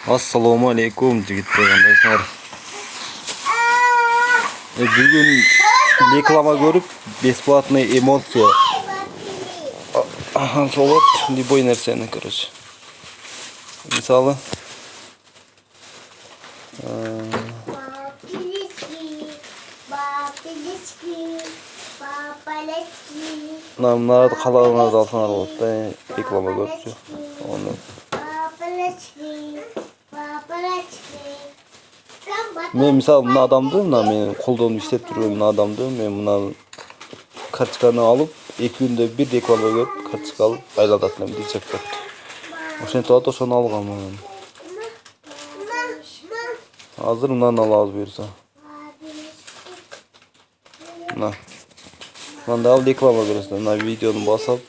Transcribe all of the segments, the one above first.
Assalomu alaykum jigitlar, qandaysizlar? Bugun reklama görüp бесплатные эмоции. Солод любой нәрсені, короче. Мысалы, мынарды қалағаныңызды алсаңар болады. Реклама көріп оны. Мен мысалы мына адамды, мен қолдауын істеп жүрген мына адамды, мен мына карточканы алып, 2 күнде бір реклама көріп, карточка алып, айланатын десек кетті. Ошентип атып, ошону алгам. Азыр мынаны алабыз буюрса. Мына. Мында ал реклама көрөсүңөр. Мына видеону басып.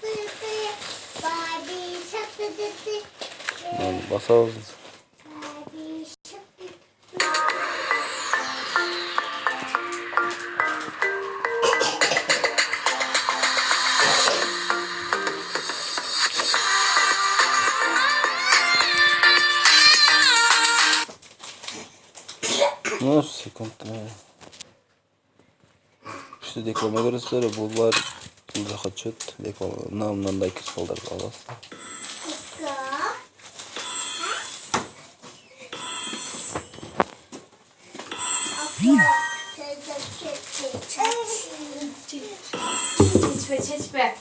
Басабыз. Ну, секундно. Şu reklama görürsüler, bunlar burada kaçıyor. Reklama, namından da 2 kaldır alasın. Çeçme.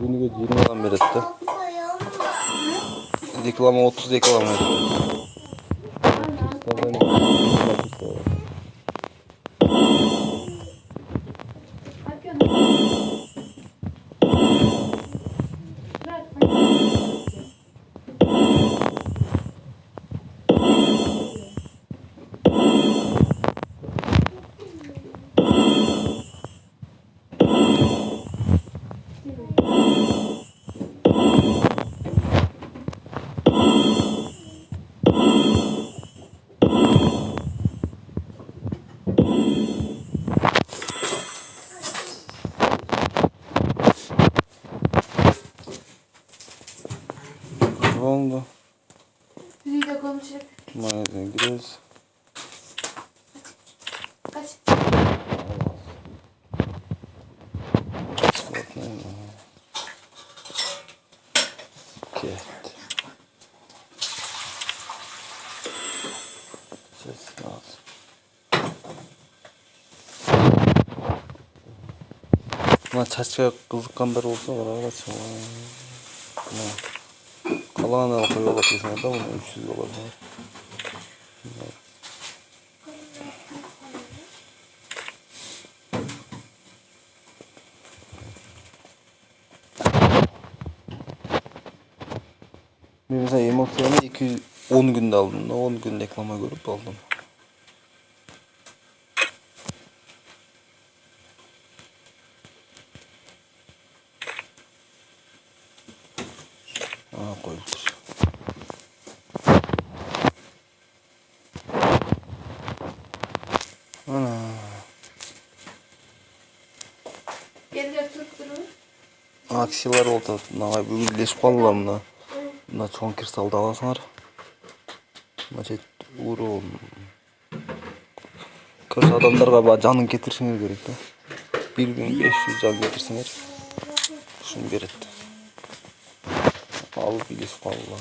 Günlüğü 20'dan beri etti. Reklama 30 reklama etti. Ne oldu? Video konuşup. Magazine giriyoruz. Kaç. Okay. Ses lazım. Buna çaçka kızıkkanlar olsa var arkadaşlar. Kalan al koyuyorlar kesinlikle da bunu 300 dolar var. Ben mesela emosyonu 210 günde aldım. 10 gün reklama görüp aldım. Aha koyulmuş. Ana. Geliyor tutturun. Aksiyalar oldu. Nağay bugün leşip kaldılar mına. Mına çoğun kırsalda alasınlar. Mına şey uğru. Köşe adamlarga canın getirsinler gerekli. 1500 can getirsinler. Şunu veretti. Alıp leşip kaldılar.